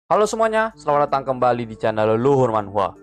Halo semuanya, selamat datang kembali di channel Leluhur Manhwa.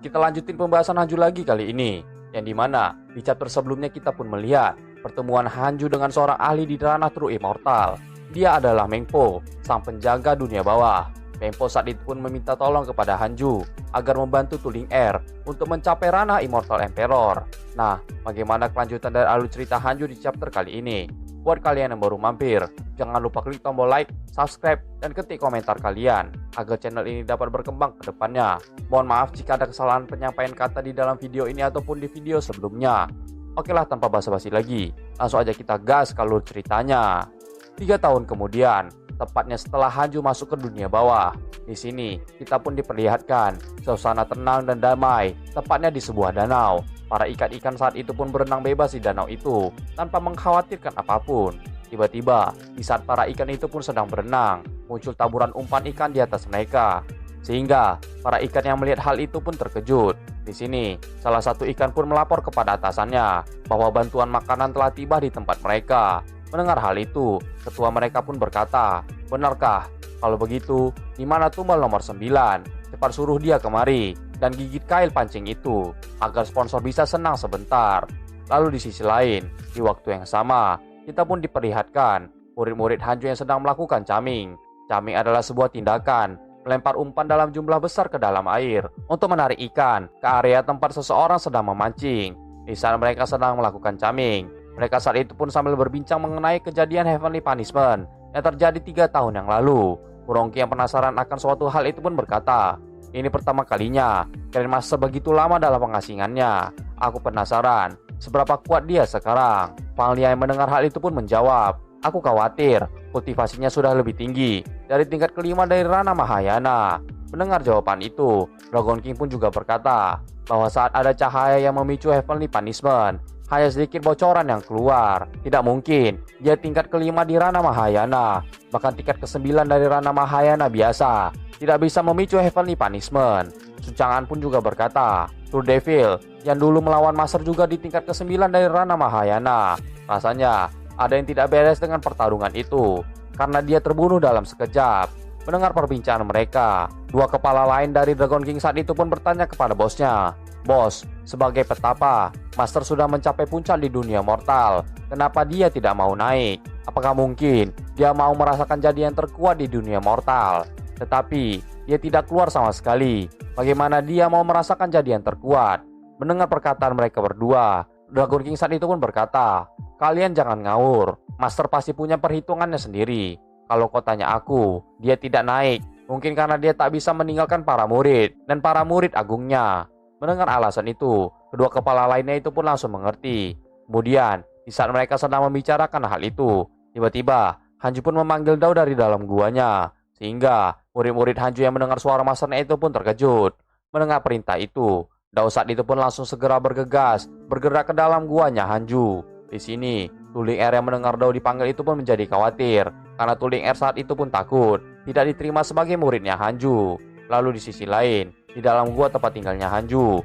Kita lanjutin pembahasan Hanju lagi kali ini, yang dimana di chapter sebelumnya kita pun melihat pertemuan Hanju dengan seorang ahli di ranah True Immortal. Dia adalah Mengpo, sang penjaga dunia bawah. Mengpo saat itu pun meminta tolong kepada Hanju agar membantu Tuling Air untuk mencapai ranah Immortal Emperor. Nah, bagaimana kelanjutan dari alur cerita Hanju di chapter kali ini? Buat kalian yang baru mampir, jangan lupa klik tombol like, subscribe, dan ketik komentar kalian agar channel ini dapat berkembang ke depannya. Mohon maaf jika ada kesalahan penyampaian kata di dalam video ini ataupun di video sebelumnya. Oke lah, tanpa basa-basi lagi, langsung aja kita gas ke alur ceritanya. 3 tahun kemudian, tepatnya setelah Hanju masuk ke dunia bawah, di sini kita pun diperlihatkan suasana tenang dan damai, tepatnya di sebuah danau. Para ikan-ikan saat itu pun berenang bebas di danau itu tanpa mengkhawatirkan apapun. Tiba-tiba, di saat para ikan itu pun sedang berenang, muncul taburan umpan ikan di atas mereka. Sehingga para ikan yang melihat hal itu pun terkejut. Di sini, salah satu ikan pun melapor kepada atasannya bahwa bantuan makanan telah tiba di tempat mereka. Mendengar hal itu, ketua mereka pun berkata, "Benarkah? Kalau begitu, di mana tumbal nomor 9? Cepat suruh dia kemari dan gigit kail pancing itu agar sponsor bisa senang sebentar." Lalu di sisi lain, di waktu yang sama, kita pun diperlihatkan murid-murid Hanju yang sedang melakukan caming. Caming adalah sebuah tindakan melempar umpan dalam jumlah besar ke dalam air untuk menarik ikan ke area tempat seseorang sedang memancing. Di saat mereka sedang melakukan caming, mereka saat itu pun sambil berbincang mengenai kejadian Heavenly Punishment yang terjadi 3 tahun yang lalu. Kurongki yang penasaran akan suatu hal itu pun berkata, "Ini pertama kalinya Grandmaster begitu lama dalam pengasingannya. Aku penasaran seberapa kuat dia sekarang." Fang Lia yang mendengar hal itu pun menjawab, "Aku khawatir kultivasinya sudah lebih tinggi dari tingkat kelima dari Ranah Mahayana." Mendengar jawaban itu, Dragon King pun juga berkata bahwa saat ada cahaya yang memicu Heavenly Punishment, hanya sedikit bocoran yang keluar. Tidak mungkin dia tingkat kelima di Ranah Mahayana. Bahkan tingkat ke-9 dari Ranah Mahayana biasa tidak bisa memicu Heavenly Punishment. Sucangan pun juga berkata, True Devil yang dulu melawan Master juga di tingkat ke-9 dari Ranah Mahayana. Rasanya ada yang tidak beres dengan pertarungan itu, karena dia terbunuh dalam sekejap. Mendengar perbincangan mereka, dua kepala lain dari Dragon King saat itu pun bertanya kepada bosnya, "Bos, sebagai petapa, Master sudah mencapai puncak di dunia mortal. Kenapa dia tidak mau naik? Apakah mungkin dia mau merasakan jadi yang terkuat di dunia mortal? Tetapi dia tidak keluar sama sekali. Bagaimana dia mau merasakan jadi yang terkuat?" Mendengar perkataan mereka berdua, Dragon King saat itu pun berkata, "Kalian jangan ngawur. Master pasti punya perhitungannya sendiri. Kalau kau tanya aku, dia tidak naik. Mungkin karena dia tak bisa meninggalkan para murid dan para murid agungnya." Mendengar alasan itu, kedua kepala lainnya itu pun langsung mengerti. Kemudian, di saat mereka sedang membicarakan hal itu, tiba-tiba Hanju pun memanggil Dao dari dalam guanya. Sehingga murid-murid Hanju yang mendengar suara masternya itu pun terkejut. Mendengar perintah itu, Dao saat itu pun langsung segera bergerak ke dalam guanya Hanju. Di sini, Tuling Air yang mendengar Dao dipanggil itu pun menjadi khawatir, karena Tuling Air saat itu pun takut tidak diterima sebagai muridnya Hanju. Lalu di sisi lain, di dalam gua tempat tinggalnya Hanju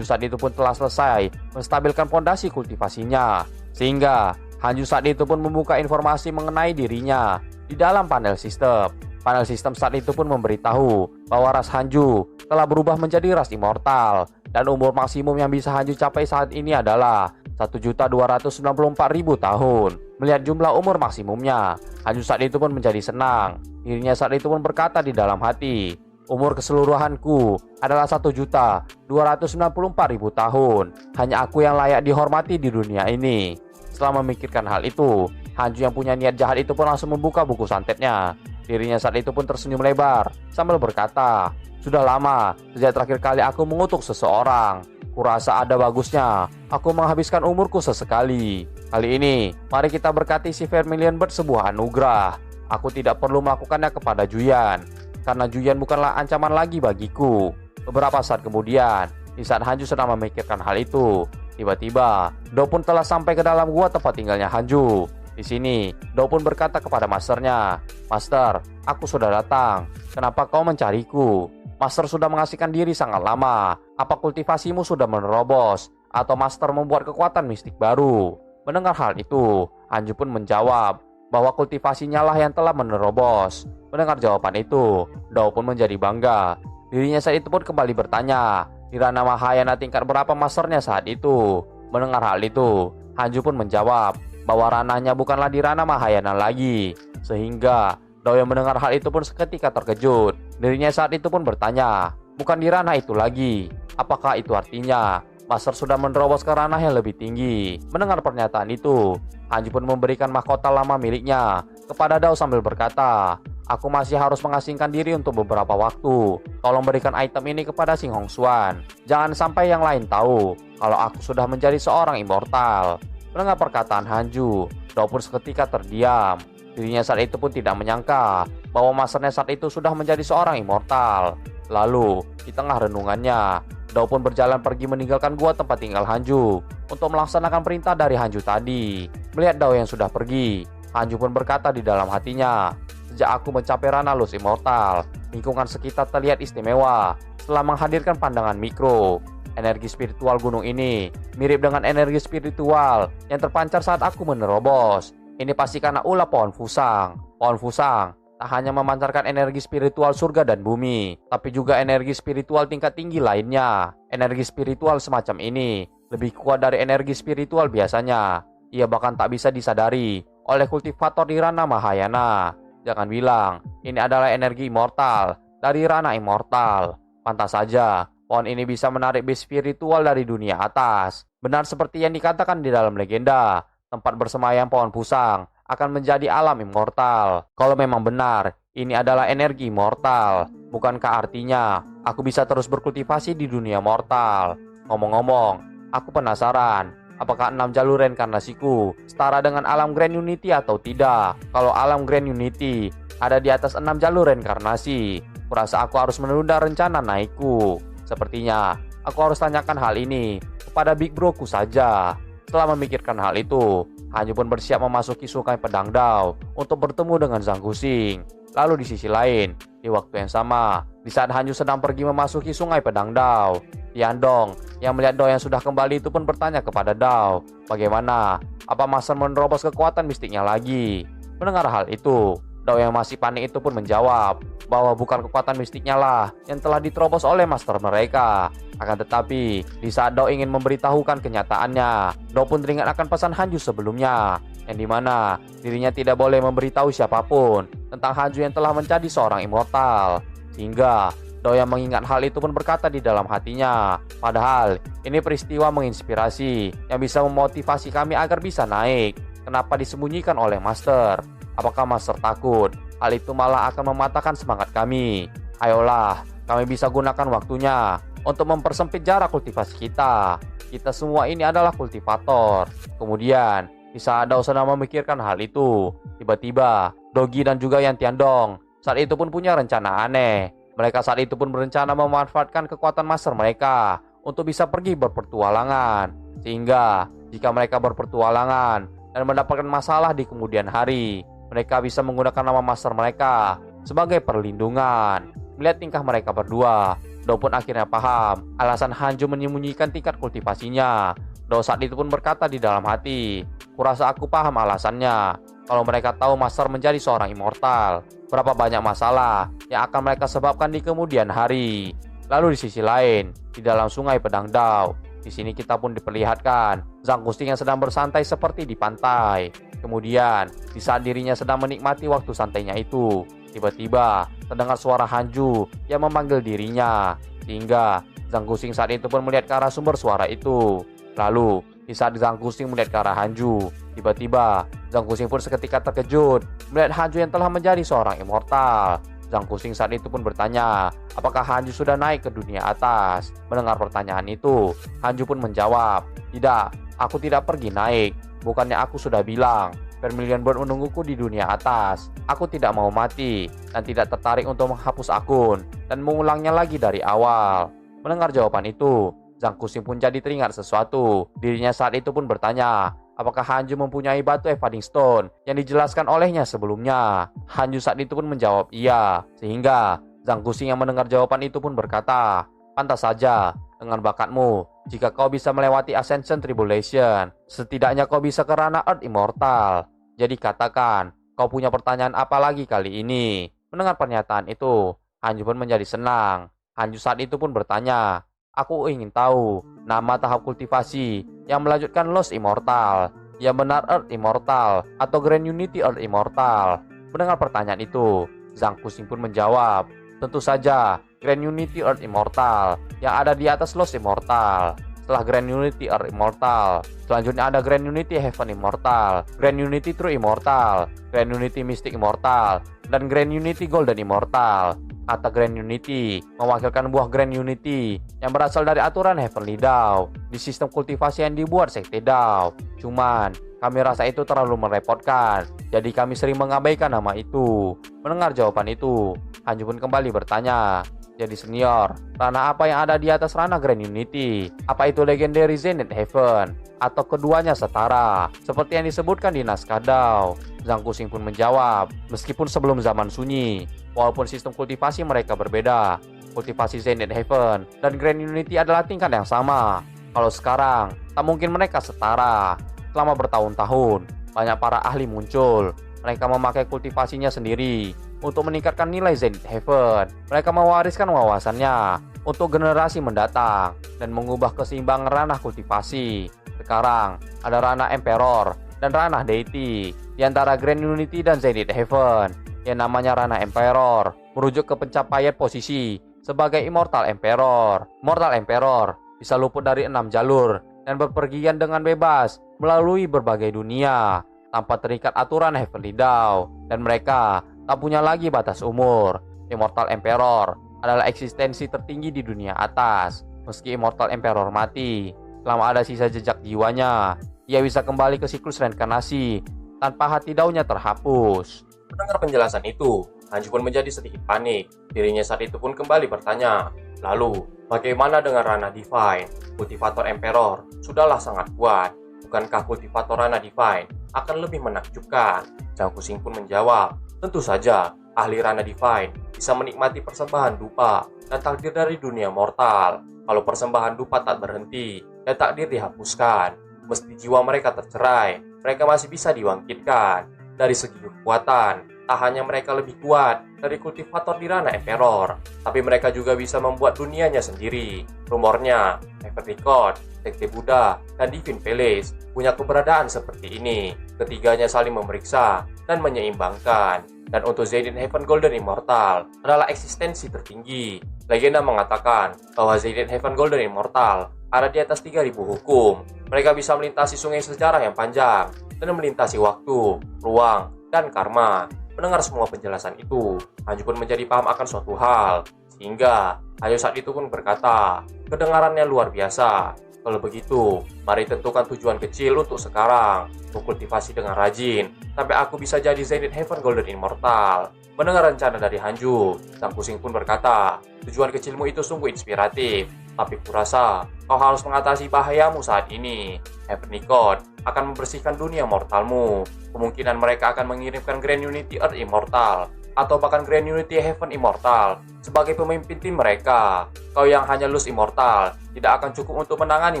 saat itu pun telah selesai menstabilkan fondasi kultivasinya. Sehingga Hanju saat itu pun membuka informasi mengenai dirinya di dalam panel sistem. Panel sistem saat itu pun memberitahu bahwa ras Hanju telah berubah menjadi ras immortal, dan umur maksimum yang bisa Hanju capai saat ini adalah 1.294.000 tahun. Melihat jumlah umur maksimumnya, Hanju saat itu pun menjadi senang. Dirinya saat itu pun berkata di dalam hati, "Umur keseluruhanku adalah 1.294.000 tahun. Hanya aku yang layak dihormati di dunia ini." Setelah memikirkan hal itu, Hanju yang punya niat jahat itu pun langsung membuka buku santetnya. Dirinya saat itu pun tersenyum lebar sambil berkata, "Sudah lama sejak terakhir kali aku mengutuk seseorang. Kurasa ada bagusnya aku menghabiskan umurku sesekali. Kali ini, mari kita berkati si Vermilion Bird sebuah anugerah. Aku tidak perlu melakukannya kepada Juyan, karena Juyan bukanlah ancaman lagi bagiku." Beberapa saat kemudian, di saat Hanju sedang memikirkan hal itu, tiba-tiba Dao pun telah sampai ke dalam gua tempat tinggalnya Hanju. Di sini, Dao pun berkata kepada masternya, "Master, aku sudah datang. Kenapa kau mencariku? Master sudah mengasihkan diri sangat lama. Apa kultivasimu sudah menerobos? Atau Master membuat kekuatan mistik baru?" Mendengar hal itu, Hanju pun menjawab, bahwa kultivasinya lah yang telah menerobos. Mendengar jawaban itu, Dao pun menjadi bangga. Dirinya saat itu pun kembali bertanya, di ranah Mahayana tingkat berapa masternya saat itu? Mendengar hal itu, Hanju pun menjawab bahwa ranahnya bukanlah di ranah Mahayana lagi. Sehingga Dao yang mendengar hal itu pun seketika terkejut. Dirinya saat itu pun bertanya, bukan di ranah itu lagi. Apakah itu artinya Master sudah menerobos ke ranah yang lebih tinggi? Mendengar pernyataan itu, Hanju pun memberikan mahkota lama miliknya kepada Dao sambil berkata, aku masih harus mengasingkan diri untuk beberapa waktu. Tolong berikan item ini kepada Xing Hongxuan. Jangan sampai yang lain tahu kalau aku sudah menjadi seorang immortal. Mendengar perkataan Hanju, Dao pun seketika terdiam. Dirinya saat itu pun tidak menyangka bahwa masternya saat itu sudah menjadi seorang immortal. Lalu, di tengah renungannya, Dao pun berjalan pergi meninggalkan gua tempat tinggal Hanju untuk melaksanakan perintah dari Hanju tadi. Melihat Dao yang sudah pergi, Hanju pun berkata di dalam hatinya, sejak aku mencapai ranah Luz Immortal, lingkungan sekitar terlihat istimewa setelah menghadirkan pandangan mikro. Energi spiritual gunung ini mirip dengan energi spiritual yang terpancar saat aku menerobos. Ini pasti karena ulah pohon fusang. Pohon fusang tak hanya memancarkan energi spiritual surga dan bumi, tapi juga energi spiritual tingkat tinggi lainnya. Energi spiritual semacam ini lebih kuat dari energi spiritual biasanya. Ia bahkan tak bisa disadari oleh kultivator di ranah Mahayana. Jangan bilang ini adalah energi immortal dari ranah immortal. Pantas saja pohon ini bisa menarik base spiritual dari dunia atas. Benar seperti yang dikatakan di dalam legenda, tempat bersemayam pohon pusang akan menjadi alam immortal. Kalau memang benar, ini adalah energi immortal. Bukankah artinya aku bisa terus berkultivasi di dunia mortal? Ngomong-ngomong, aku penasaran, apakah 6 jalur reinkarnasiku setara dengan alam Grand Unity atau tidak? Kalau alam Grand Unity ada di atas 6 jalur reinkarnasi, kurasa aku harus menunda rencana naikku. Sepertinya aku harus tanyakan hal ini kepada Big Broku saja. Setelah memikirkan hal itu, Hanju pun bersiap memasuki Sungai Pedang Dao untuk bertemu dengan Zhang Guxing. Lalu di sisi lain, di waktu yang sama, di saat Hanju sedang pergi memasuki Sungai Pedang Dao, Tiandong yang melihat Dao yang sudah kembali itu pun bertanya kepada Dao, bagaimana? Apa Master menerobos kekuatan mistiknya lagi? Mendengar hal itu, Dao yang masih panik itu pun menjawab bahwa bukan kekuatan mistiknya lah yang telah diterobos oleh master mereka. Akan tetapi, di saat Dao ingin memberitahukan kenyataannya, Dao pun teringat akan pesan Hanju sebelumnya, yang dimana dirinya tidak boleh memberitahu siapapun tentang Hanju yang telah menjadi seorang immortal. Sehingga Dao yang mengingat hal itu pun berkata di dalam hatinya, padahal ini peristiwa menginspirasi yang bisa memotivasi kami agar bisa naik. Kenapa disembunyikan oleh master? Apakah master takut hal itu malah akan mematahkan semangat kami? Ayolah, kami bisa gunakan waktunya untuk mempersempit jarak kultivasi kita. Kita semua ini adalah kultivator. Kemudian, di saat Dao sedang memikirkan hal itu, tiba-tiba Dogi dan juga Yan Tiandong saat itu pun punya rencana aneh. Mereka saat itu pun berencana memanfaatkan kekuatan master mereka untuk bisa pergi berpetualangan. Sehingga, jika mereka berpetualangan dan mendapatkan masalah di kemudian hari, mereka bisa menggunakan nama master mereka sebagai perlindungan. Melihat tingkah mereka berdua, Dao pun akhirnya paham alasan Hanju menyembunyikan tingkat kultivasinya. Dao saat itu pun berkata di dalam hati, kurasa aku paham alasannya. Kalau mereka tahu master menjadi seorang immortal, berapa banyak masalah yang akan mereka sebabkan di kemudian hari. Lalu di sisi lain, di dalam Sungai Pedang Dao, di sini kita pun diperlihatkan Zhang Guxing yang sedang bersantai seperti di pantai. Kemudian, di saat dirinya sedang menikmati waktu santainya itu, tiba-tiba terdengar suara Hanju yang memanggil dirinya. Sehingga Zhang Guxing saat itu pun melihat ke arah sumber suara itu. Lalu, di saat Zhang Guxing melihat ke arah Hanju, tiba-tiba Zhang Guxing pun seketika terkejut melihat Hanju yang telah menjadi seorang immortal. Zhang Guxing saat itu pun bertanya, apakah Hanju sudah naik ke dunia atas? Mendengar pertanyaan itu, Hanju pun menjawab, tidak, aku tidak pergi naik. Bukannya aku sudah bilang, Vermilion Bird menungguku di dunia atas. Aku tidak mau mati dan tidak tertarik untuk menghapus akun dan mengulangnya lagi dari awal. Mendengar jawaban itu, Zhang Guxing pun jadi teringat sesuatu. Dirinya saat itu pun bertanya, apakah Hanju mempunyai batu Evading Stone yang dijelaskan olehnya sebelumnya? Hanju saat itu pun menjawab iya. Sehingga Zhang Guxing yang mendengar jawaban itu pun berkata, pantas saja dengan bakatmu, jika kau bisa melewati Ascension Tribulation, setidaknya kau bisa ke ranah Earth Immortal. Jadi katakan, Kau punya pertanyaan apa lagi kali ini? Mendengar pernyataan itu, Hanju pun menjadi senang. Hanju saat itu pun bertanya, aku ingin tahu nama tahap kultivasi yang melanjutkan Lost Immortal, yang benar Earth Immortal atau Grand Unity Earth Immortal. Mendengar pertanyaan itu, Zhang Kuxing pun menjawab, tentu saja Grand Unity Earth Immortal yang ada di atas Lost Immortal. Setelah Grand Unity Earth Immortal, selanjutnya ada Grand Unity Heaven Immortal, Grand Unity True Immortal, Grand Unity Mystic Immortal, dan Grand Unity Golden Immortal. Kata Grand Unity mewakilkan buah Grand Unity yang berasal dari aturan Heavenly Dao di sistem kultivasi yang dibuat Sekte Dao. Cuman kami rasa itu terlalu merepotkan, jadi kami sering mengabaikan nama itu. Mendengar jawaban itu, Hanju pun kembali bertanya, jadi senior, ranah apa yang ada di atas ranah Grand Unity? Apa itu Legendary Zenith Heaven? Atau keduanya setara, seperti yang disebutkan di naskah Dao? Zhang Kuxing pun menjawab, meskipun sebelum zaman sunyi, walaupun sistem kultivasi mereka berbeda, kultivasi Zenith Heaven dan Grand Unity adalah tingkat yang sama. Kalau sekarang, tak mungkin mereka setara. Selama bertahun-tahun, banyak para ahli muncul. Mereka memakai kultivasinya sendiri untuk meningkatkan nilai Zenith Heaven. Mereka mewariskan wawasannya untuk generasi mendatang dan mengubah keseimbangan ranah kultivasi. Sekarang ada ranah Emperor dan ranah Deity di antara Grand Unity dan Zenith Heaven. Yang namanya ranah Emperor merujuk ke pencapaian posisi sebagai Immortal Emperor. Mortal Emperor bisa luput dari 6 jalur dan berpergian dengan bebas melalui berbagai dunia tanpa terikat aturan Heavenly Dao, dan mereka tak punya lagi batas umur. Immortal Emperor adalah eksistensi tertinggi di dunia atas. Meski Immortal Emperor mati, selama ada sisa jejak jiwanya, ia bisa kembali ke siklus reinkarnasi tanpa hati Dao-nya terhapus. Mendengar penjelasan itu, Hanju pun menjadi sedikit panik. Dirinya saat itu pun kembali bertanya, lalu bagaimana dengan ranah Divine? Kultivator Emperor sudahlah sangat kuat. Bukankah kultivator ranah Divine akan lebih menakjubkan? Zhang Kuxing pun menjawab, tentu saja ahli ranah Divine bisa menikmati persembahan dupa dan takdir dari dunia mortal. Kalau persembahan dupa tak berhenti dan takdir dihapuskan, mesti jiwa mereka tercerai, mereka masih bisa dibangkitkan. Dari segi kekuatan, tak hanya mereka lebih kuat dari kultivator di ranah Emperor, tapi mereka juga bisa membuat dunianya sendiri. Rumornya, Heavenly Court, Sekte Buddha, dan Divine Palace punya keberadaan seperti ini. Ketiganya saling memeriksa dan menyeimbangkan. Dan untuk Zenith Heaven Golden Immortal adalah eksistensi tertinggi. Legenda mengatakan bahwa Zenith Heaven Golden Immortal ada di atas 3000 hukum. Mereka bisa melintasi sungai sejarah yang panjang dan melintasi waktu, ruang, dan karma. Mendengar semua penjelasan itu, Hanju pun menjadi paham akan suatu hal. Sehingga Hanju saat itu pun berkata, kedengarannya luar biasa. Kalau begitu, mari tentukan tujuan kecil untuk sekarang. Kultivasi dengan rajin, sampai aku bisa jadi Zenith Heaven Golden Immortal. Mendengar rencana dari Hanju, Zhang Kuxing pun berkata, tujuan kecilmu itu sungguh inspiratif. Tapi kurasa kau harus mengatasi bahayamu saat ini. Heavenly Court akan membersihkan dunia mortalmu. Kemungkinan mereka akan mengirimkan Grand Unity Earth Immortal atau bahkan Grand Unity Heaven Immortal sebagai pemimpin tim mereka. Kau yang hanya Lost Immortal tidak akan cukup untuk menangani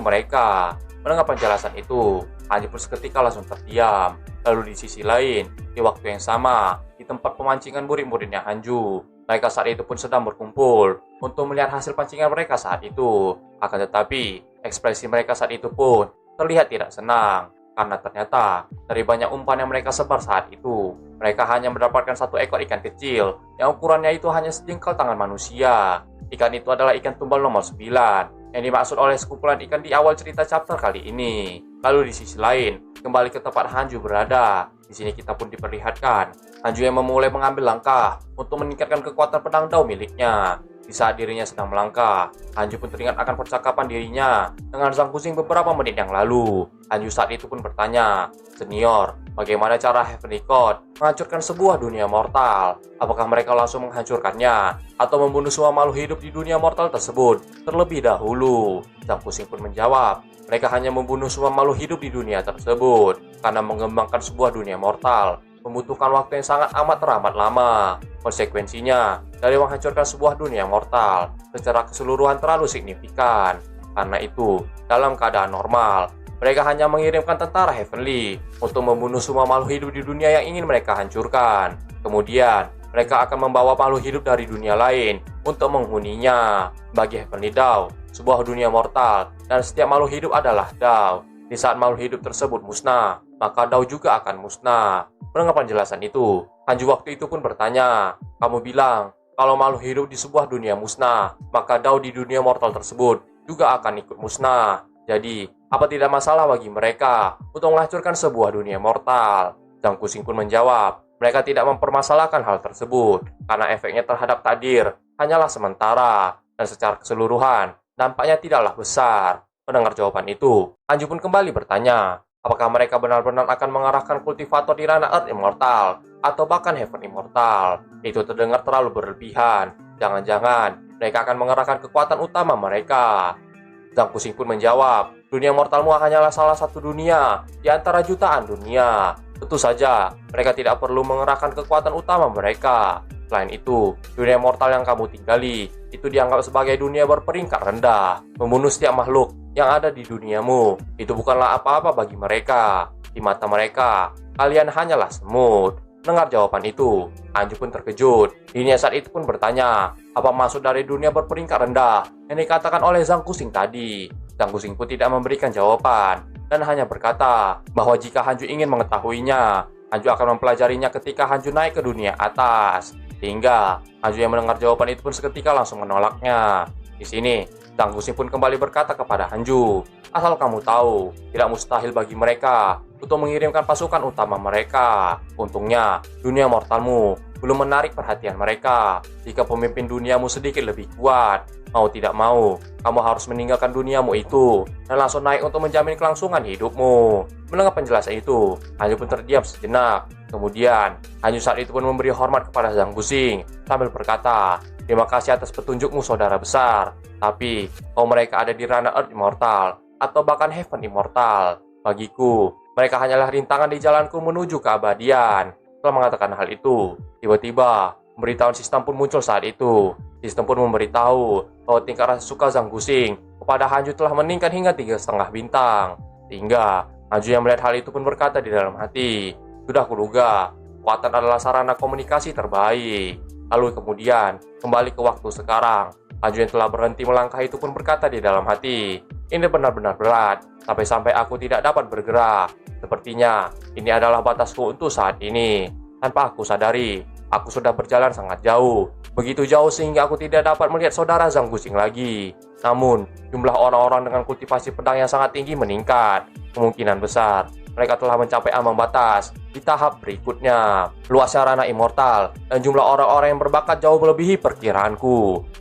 mereka. Mendengar penjelasan itu, Hanju pun seketika langsung terdiam. Lalu di sisi lain, di waktu yang sama, di tempat pemancingan murid-muridnya Hanju, mereka saat itu pun sedang berkumpul untuk melihat hasil pancingan mereka saat itu. Akan tetapi, ekspresi mereka saat itu pun terlihat tidak senang. Karena ternyata, dari banyak umpan yang mereka sebar saat itu, mereka hanya mendapatkan satu ekor ikan kecil yang ukurannya itu hanya sejengkal tangan manusia. Ikan itu adalah ikan tumbal nomor 9 yang dimaksud oleh sekumpulan ikan di awal cerita chapter kali ini. Lalu di sisi lain, kembali ke tempat Hanju berada. Di sini kita pun diperlihatkan Hanju yang memulai mengambil langkah untuk meningkatkan kekuatan pedang Dao miliknya. Di saat dirinya sedang melangkah, Hanju pun teringat akan percakapan dirinya dengan Zhang Kuxing beberapa menit yang lalu. Hanju saat itu pun bertanya, senior, bagaimana cara Heavenly Court menghancurkan sebuah dunia mortal? Apakah mereka langsung menghancurkannya atau membunuh semua makhluk hidup di dunia mortal tersebut terlebih dahulu? Zhang Kuxing pun menjawab, mereka hanya membunuh semua makhluk hidup di dunia tersebut karena mengembangkan sebuah dunia mortal membutuhkan waktu yang sangat amat teramat lama. Konsekuensinya, dari menghancurkan sebuah dunia mortal secara keseluruhan terlalu signifikan. Karena itu, dalam keadaan normal, Mereka hanya mengirimkan tentara Heavenly untuk membunuh semua makhluk hidup di dunia yang ingin mereka hancurkan. Kemudian, mereka akan membawa makhluk hidup dari dunia lain untuk menghuninya. Bagi Heavenly Dao, sebuah dunia mortal, dan setiap makhluk hidup adalah Dao. Di saat makhluk hidup tersebut musnah, maka Dao juga akan musnah. Mendengar penjelasan itu, Hanju waktu itu pun bertanya, "Kamu bilang, kalau makhluk hidup di sebuah dunia musnah, maka Dao di dunia mortal tersebut juga akan ikut musnah. Jadi, apa tidak masalah bagi mereka untuk menghancurkan sebuah dunia mortal?" Zhang Kuxing pun menjawab, mereka tidak mempermasalahkan hal tersebut, karena efeknya terhadap takdir hanyalah sementara, dan secara keseluruhan, dampaknya tidaklah besar. Mendengar jawaban itu, Hanju pun kembali bertanya, apakah mereka benar-benar akan mengarahkan kultivator di ranah Earth Immortal, atau bahkan Heaven Immortal? Itu terdengar terlalu berlebihan. Jangan-jangan mereka akan mengerahkan kekuatan utama mereka. Zhang Kuxing pun menjawab, dunia mortalmu hanyalah salah satu dunia di antara jutaan dunia. Tentu saja, mereka tidak perlu mengerahkan kekuatan utama mereka. Selain itu, dunia mortal yang kamu tinggali itu dianggap sebagai dunia berperingkat rendah. Membunuh setiap makhluk yang ada di duniamu itu bukanlah apa-apa bagi mereka. Di mata mereka, kalian hanyalah semut. Dengar jawaban itu, Hanju pun terkejut. Dirinya saat itu pun bertanya, apa maksud dari dunia berperingkat rendah yang dikatakan oleh Zhang Kuxing tadi? Zhang Kuxing pun tidak memberikan jawaban dan hanya berkata bahwa jika Hanju ingin mengetahuinya, Hanju akan mempelajarinya ketika Hanju naik ke dunia atas. Sehingga Hanju yang mendengar jawaban itu pun seketika langsung menolaknya. Di sini, Zhang Kuxing pun kembali berkata kepada Hanju, asal kamu tahu, tidak mustahil bagi mereka untuk mengirimkan pasukan utama mereka. Untungnya, dunia mortalmu belum menarik perhatian mereka. Jika pemimpin duniamu sedikit lebih kuat, mau tidak mau, kamu harus meninggalkan duniamu itu dan langsung naik untuk menjamin kelangsungan hidupmu. Mendengar penjelasan itu, Hanju pun terdiam sejenak. Kemudian, Hanju saat itu pun memberi hormat kepada Zhang Kuxing sambil berkata, terima kasih atas petunjukmu saudara besar. Tapi, kalau mereka ada di ranah Earth Immortal atau bahkan Heaven Immortal, bagiku, mereka hanyalah rintangan di jalanku menuju keabadian. Setelah mengatakan hal itu, tiba-tiba pemberitahuan sistem pun muncul saat itu. Sistem pun memberitahu bahwa tingkat rasa suka Zhang Kuxing kepada Hanju telah meningkat hingga 3,5 bintang. Sehingga Hanju yang melihat hal itu pun berkata di dalam hati, sudah kuduga, kekuatan adalah sarana komunikasi terbaik. Lalu kemudian, kembali ke waktu sekarang. Hanju yang telah berhenti melangkah itu pun berkata di dalam hati, ini benar-benar berat, sampai-sampai aku tidak dapat bergerak. Sepertinya, ini adalah batasku untuk saat ini. Tanpa aku sadari, aku sudah berjalan sangat jauh. Begitu jauh sehingga aku tidak dapat melihat saudara Zhang Kuxing lagi. Namun, jumlah orang-orang dengan kultivasi pedang yang sangat tinggi meningkat. Kemungkinan besar, mereka telah mencapai ambang batas di tahap berikutnya. Luasnya ranah immortal dan jumlah orang-orang yang berbakat jauh melebihi perkiraanku.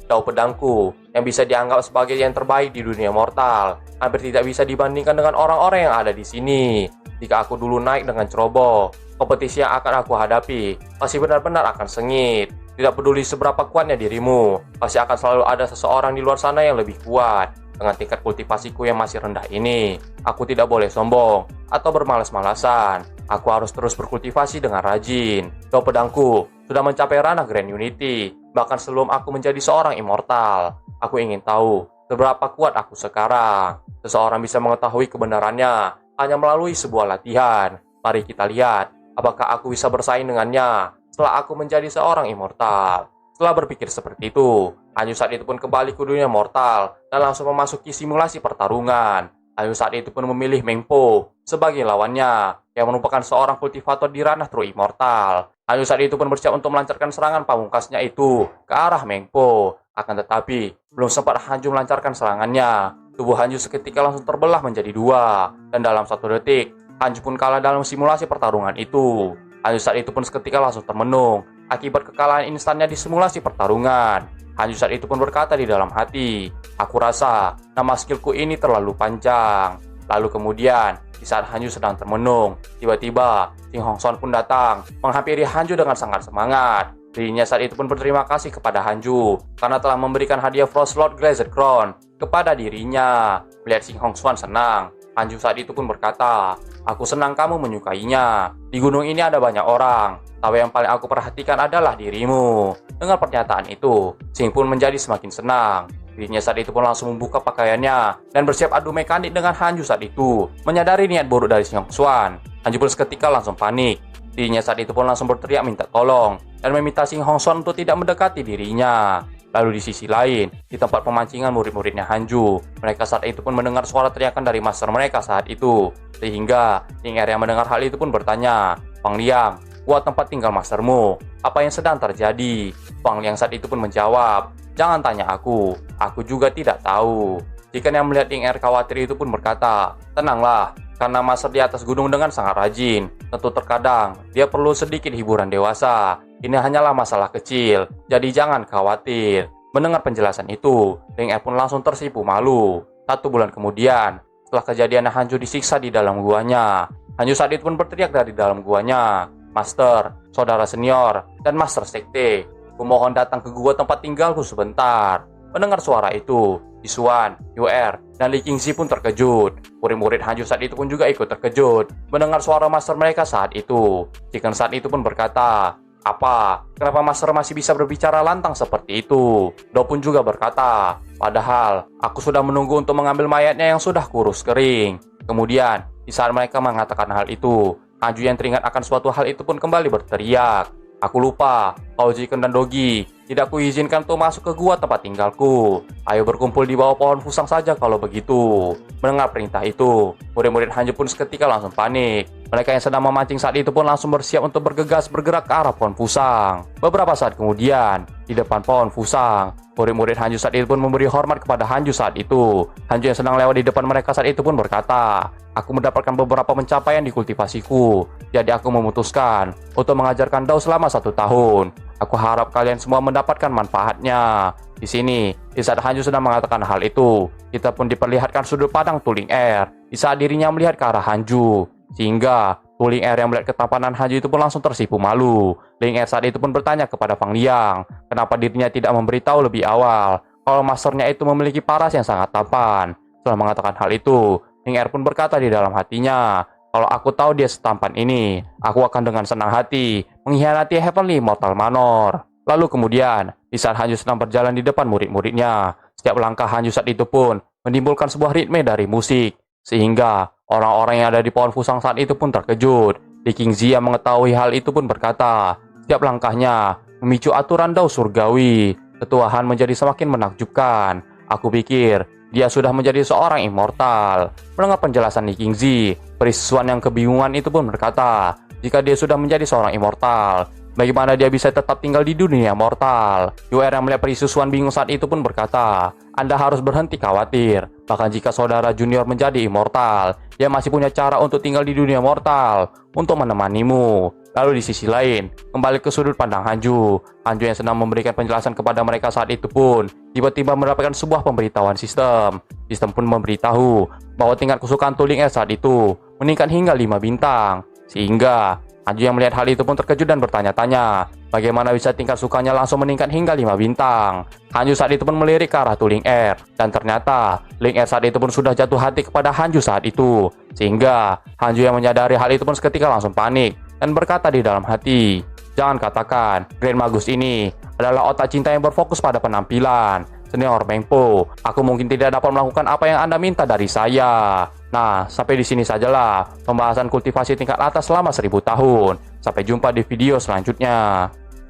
Dao pedangku yang bisa dianggap sebagai yang terbaik di dunia mortal hampir tidak bisa dibandingkan dengan orang-orang yang ada di sini. Jika aku dulu naik dengan ceroboh, kompetisi yang akan aku hadapi pasti benar-benar akan sengit. Tidak peduli seberapa kuatnya dirimu, pasti akan selalu ada seseorang di luar sana yang lebih kuat. Dengan tingkat kultivasiku yang masih rendah ini, aku tidak boleh sombong atau bermalas-malasan. Aku harus terus berkultivasi dengan rajin. Dao pedangku sudah mencapai ranah Grand Unity, bahkan sebelum aku menjadi seorang immortal. Aku ingin tahu seberapa kuat aku sekarang. Seseorang bisa mengetahui kebenarannya hanya melalui sebuah latihan. Mari kita lihat apakah aku bisa bersaing dengannya setelah aku menjadi seorang immortal. Setelah berpikir seperti itu, Hanyu saat itu pun kembali ke dunia mortal dan langsung memasuki simulasi pertarungan. Hanyu saat itu pun memilih Meng Po sebagai lawannya, yang merupakan seorang kultivator di ranah True Immortal. Hanyu saat itu pun bersiap untuk melancarkan serangan pamungkasnya itu ke arah Meng Po. Akan tetapi, belum sempat Hanyu melancarkan serangannya, tubuh Hanyu seketika langsung terbelah menjadi dua, dan dalam 1 detik, Hanyu pun kalah dalam simulasi pertarungan itu. Hanyu saat itu pun seketika langsung termenung akibat kekalahan instannya di simulasi pertarungan. Hanyu saat itu pun berkata di dalam hati, aku rasa nama skillku ini terlalu panjang. Lalu kemudian, di saat Hanyu sedang termenung, tiba-tiba Xing Hongxuan pun datang menghampiri Hanyu dengan sangat semangat. Dirinya saat itu pun berterima kasih kepada Hanyu karena telah memberikan hadiah Frost Lord Glazed Crown kepada dirinya. Melihat Xing Hongxuan senang, Hanyu saat itu pun berkata, aku senang kamu menyukainya. Di gunung ini ada banyak orang, tapi yang paling aku perhatikan adalah dirimu. Dengan pernyataan itu, Xing pun menjadi semakin senang. Dirinya saat itu pun langsung membuka pakaiannya dan bersiap adu mekanik dengan Hanju saat itu. Menyadari niat buruk dari si Hong Xuan, Hanju pun seketika langsung panik. Dirinya saat itu pun langsung berteriak minta tolong dan meminta si Hong Xuan untuk tidak mendekati dirinya. Lalu di sisi lain, di tempat pemancingan murid-muridnya Hanju, mereka saat itu pun mendengar suara teriakan dari master mereka saat itu. Sehingga Ling Er yang mendengar hal itu pun bertanya, "Fang Liang, buat tempat tinggal mastermu, apa yang sedang terjadi?" Fang Liang saat itu pun menjawab, "Jangan tanya aku juga tidak tahu." Jika yang melihat Ling Er khawatir itu pun berkata, "Tenanglah, karena master di atas gunung dengan sangat rajin. Tentu terkadang dia perlu sedikit hiburan dewasa. Ini hanyalah masalah kecil, jadi jangan khawatir." Mendengar penjelasan itu, Ling Er pun langsung tersipu malu. 1 bulan kemudian, setelah kejadian Hanju disiksa di dalam guanya, Hanju saat itu pun berteriak dari dalam guanya, "Master, saudara senior, dan master sekte, kumohon datang ke gua tempat tinggalku sebentar." Mendengar suara itu, Yisuan, Yuer, dan Li Qingzi pun terkejut. Murid-murid Hanju saat itu pun juga ikut terkejut mendengar suara master mereka saat itu. Chicken saat itu pun berkata, "Apa? Kenapa master masih bisa berbicara lantang seperti itu?" Do pun juga berkata, "Padahal aku sudah menunggu untuk mengambil mayatnya yang sudah kurus kering." Kemudian, di saat mereka mengatakan hal itu, Hanju yang teringat akan suatu hal itu pun kembali berteriak, "Aku lupa, Pao Jiken dan Dogi tidak kuizinkan untuk masuk ke gua tempat tinggalku. Ayo berkumpul di bawah pohon fusang saja kalau begitu." Mendengar perintah itu, murid-murid Hanju pun seketika langsung panik. Mereka yang sedang memancing saat itu pun langsung bersiap untuk bergerak ke arah pohon fusang. Beberapa saat kemudian, di depan pohon fusang, murid-murid Hanju saat itu pun memberi hormat kepada Hanju saat itu. Hanju yang sedang lewat di depan mereka saat itu pun berkata, "Aku mendapatkan beberapa pencapaian di kultivasiku, jadi aku memutuskan untuk mengajarkan Dao selama 1 tahun. Aku harap kalian semua mendapatkan manfaatnya." Di sini, di saat Hanju sedang mengatakan hal itu, kita pun diperlihatkan sudut pandang Ling Er di saat dirinya melihat ke arah Hanju. Sehingga Ling Er yang melihat ketampanan Hanju itu pun langsung tersipu malu. Ling Er saat itu pun bertanya kepada Fang Liang, kenapa dirinya tidak memberitahu lebih awal kalau masternya itu memiliki paras yang sangat tampan. Setelah mengatakan hal itu, Ling Er pun berkata di dalam hatinya, "Kalau aku tahu dia setampan ini, aku akan dengan senang hati mengkhianati Heavenly Mortal Manor." Lalu kemudian, di saat Hanju sedang berjalan di depan murid-muridnya, setiap langkah Hanju saat itu pun menimbulkan sebuah ritme dari musik. Sehingga orang-orang yang ada di pohon fusang saat itu pun terkejut. Li Qingzi yang mengetahui hal itu pun berkata, setiap langkahnya memicu aturan Dao surgawi. Ketuaan menjadi semakin menakjubkan. Aku pikir dia sudah menjadi seorang immortal. Mendengar penjelasan Li Qingzi, Perisuan yang kebingungan itu pun berkata, jika dia sudah menjadi seorang immortal, bagaimana dia bisa tetap tinggal di dunia mortal? Yuer yang melihat Perisuan bingung saat itu pun berkata, "Anda harus berhenti khawatir. Bahkan jika saudara junior menjadi immortal, dia masih punya cara untuk tinggal di dunia mortal untuk menemanimu." Lalu di sisi lain, kembali ke sudut pandang Hanju. Hanju yang sedang memberikan penjelasan kepada mereka saat itu pun tiba-tiba mendapatkan sebuah pemberitahuan sistem. Sistem pun memberitahu bahwa tingkat kesukaan Ling Er saat itu meningkat hingga 5 bintang. Sehingga Hanju yang melihat hal itu pun terkejut dan bertanya-tanya, bagaimana bisa tingkat sukanya langsung meningkat hingga 5 bintang. Hanju saat itu pun melirik ke arah Ling Er, dan ternyata Ling Er saat itu pun sudah jatuh hati kepada Hanju saat itu. Sehingga Hanju yang menyadari hal itu pun seketika langsung panik dan berkata di dalam hati, "Jangan katakan Grand Magus ini adalah otak cinta yang berfokus pada penampilan. Senior Mengpo, aku mungkin tidak dapat melakukan apa yang Anda minta dari saya." Nah, sampai di sini sajalah pembahasan kultivasi tingkat atas selama 1000 tahun. Sampai jumpa di video selanjutnya.